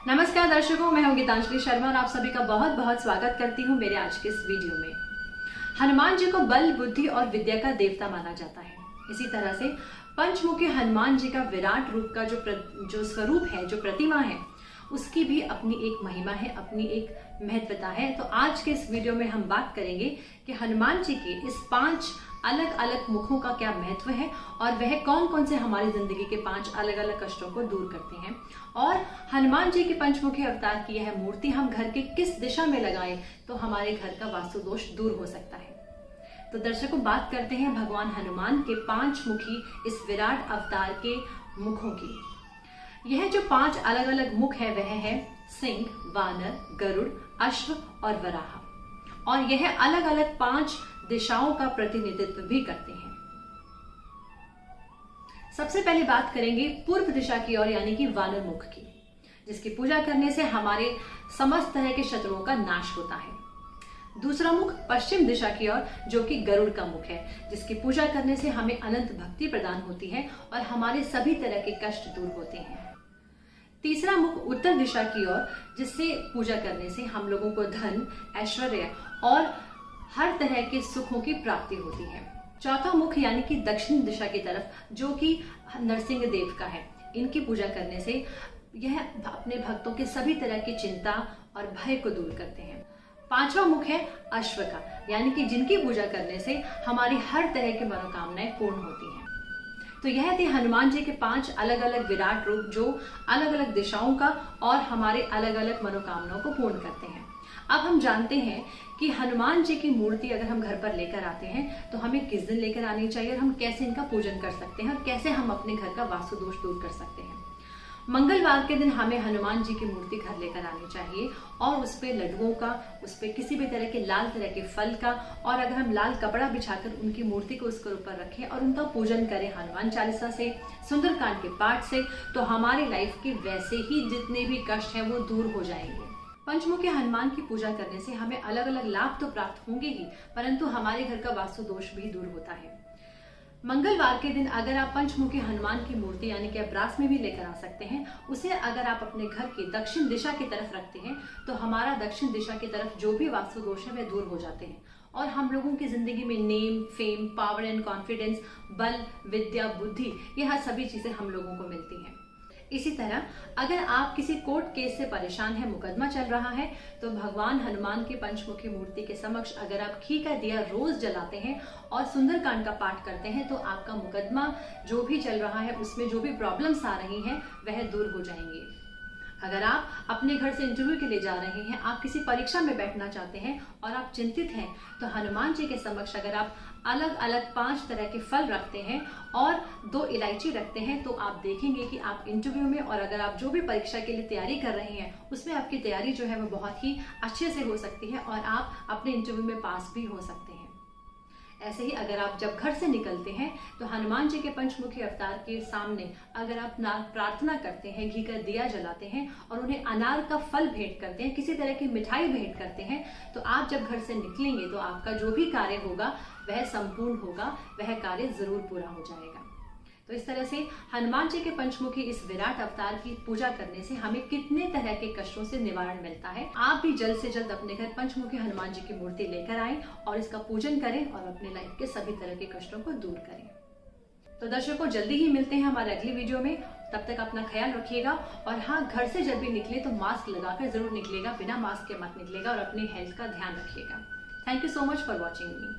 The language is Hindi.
नमस्कार दर्शकों, मैं हूं गीतांजलि शर्मा और आप सभी का बहुत बहुत स्वागत करती हूं मेरे आज के इस वीडियो में। हनुमान जी को बल, बुद्धि और विद्या का देवता माना जाता है। इसी तरह से पंचमुखी हनुमान जी का विराट रूप का जो स्वरूप है, जो प्रतिमा है, उसकी भी अपनी एक महिमा है, अपनी एक महत्वता है। तो आज के इस वीडियो में हम बात करेंगे कि हनुमान जी के इस 5 अलग अलग मुखों का क्या महत्व है और वह कौन कौन से हमारी जिंदगी के 5 अलग अलग कष्टों को दूर करते हैं, और हनुमान जी के पंचमुखी अवतार की यह मूर्ति हम घर के किस दिशा में लगाएं तो हमारे घर का वास्तु दोष दूर हो सकता है। तो दर्शकों, बात करते हैं भगवान हनुमान के 5 मुखी इस विराट अवतार के मुखों की। यह जो 5 अलग अलग मुख है वह है सिंह, वानर, गरुड़, अश्व और वराह, और यह अलग अलग 5 दिशाओं का प्रतिनिधित्व भी करते हैं। सबसे पहले बात करेंगे पूर्व दिशा की ओर, यानी कि वानर मुख की, जिसकी पूजा करने से हमारे समस्त तरह के शत्रुओं का नाश होता है। दूसरा मुख पश्चिम दिशा की ओर, जो कि गरुड़ का मुख है, जिसकी पूजा करने से हमें अनंत भक्ति प्रदान होती है और हमारे सभी तरह के कष्ट दूर होते हैं। तीसरा मुख उत्तर दिशा की ओर, जिससे पूजा करने से हम लोगों को धन, ऐश्वर्य और हर तरह के सुखों की प्राप्ति होती है। चौथा मुख यानी कि दक्षिण दिशा की तरफ, जो कि नरसिंह देव का है, इनकी पूजा करने से यह अपने भक्तों के सभी तरह की चिंता और भय को दूर करते हैं। पांचवा मुख है अश्व का, यानी कि जिनकी पूजा करने से हमारी हर तरह की मनोकामनाएं पूर्ण होती हैं। तो यह थे हनुमान जी के 5 अलग अलग विराट रूप, जो अलग अलग दिशाओं का और हमारे अलग अलग मनोकामनाओं को पूर्ण करते हैं। अब हम जानते हैं कि हनुमान जी की मूर्ति अगर हम घर पर लेकर आते हैं तो हमें किस दिन लेकर आनी चाहिए और हम कैसे इनका पूजन कर सकते हैं और कैसे हम अपने घर का वास्तु दोष दूर कर सकते हैं। मंगलवार के दिन हमें हनुमान जी की मूर्ति घर लेकर आनी चाहिए और उस पे लड्डुओं का, उस पे किसी भी तरह के लाल तरह के फल का, और अगर हम लाल कपड़ा बिछाकर उनकी मूर्ति को उसके ऊपर रखें और उनका पूजन करें हनुमान चालीसा से, सुंदरकांड के पाठ से, तो हमारी लाइफ के वैसे ही जितने भी कष्ट हैं वो दूर हो जाएंगे। पंचमुखी हनुमान की पूजा करने से हमें अलग अलग लाभ तो प्राप्त होंगे ही, परंतु हमारे घर का वास्तु दोष भी दूर होता है। मंगलवार के दिन अगर आप पंचमुखी हनुमान की मूर्ति यानी कि ब्रास में भी लेकर आ सकते हैं, उसे अगर आप अपने घर की दक्षिण दिशा की तरफ रखते हैं तो हमारा दक्षिण दिशा की तरफ जो भी वास्तु दोष है वह दूर हो जाते हैं और हम लोगों की जिंदगी में name, fame, power and confidence, बल, विद्या, बुद्धि, यह सभी चीजें हम लोगों को मिलती हैं। इसी तरह अगर आप किसी कोर्ट केस से परेशान है, मुकदमा चल रहा है, तो भगवान हनुमान की पंचमुखी मूर्ति के समक्ष अगर आप घी का दिया रोज जलाते हैं और सुंदरकांड का पाठ करते हैं तो आपका मुकदमा जो भी चल रहा है, उसमें जो भी प्रॉब्लम्स आ रही हैं वह दूर हो जाएंगी। अगर आप अपने घर से इंटरव्यू के लिए जा रहे हैं, आप किसी परीक्षा में बैठना चाहते हैं और आप चिंतित हैं, तो हनुमान जी के समक्ष अगर आप अलग अलग 5 तरह के फल रखते हैं और 2 इलायची रखते हैं तो आप देखेंगे कि आप इंटरव्यू में, और अगर आप जो भी परीक्षा के लिए तैयारी कर रहे हैं उसमें आपकी तैयारी जो है वो बहुत ही अच्छे से हो सकती है और आप अपने इंटरव्यू में पास भी हो सकते हैं। ऐसे ही अगर आप जब घर से निकलते हैं तो हनुमान जी के पंचमुखी अवतार के सामने अगर आप प्रार्थना करते हैं, घी का दिया जलाते हैं और उन्हें अनार का फल भेंट करते हैं, किसी तरह की मिठाई भेंट करते हैं, तो आप जब घर से निकलेंगे तो आपका जो भी कार्य होगा वह संपूर्ण होगा, वह कार्य जरूर पूरा हो जाएगा। तो इस तरह से हनुमान जी के पंचमुखी इस विराट अवतार की पूजा करने से हमें कितने तरह के कष्टों से निवारण मिलता है। आप भी जल्द से जल्द अपने घर पंचमुखी हनुमान जी की मूर्ति लेकर आएं और इसका पूजन करें और अपने लाइफ के सभी तरह के कष्टों को दूर करें। तो दर्शकों, जल्दी ही मिलते हैं हमारे अगली वीडियो में। तब तक अपना ख्याल रखिएगा और हाँ, घर से जब भी निकले तो मास्क लगाकर जरूर निकलेगा, बिना मास्क के मत निकलेगा और अपनी हेल्थ का ध्यान रखिएगा। Thank you so much for watching me.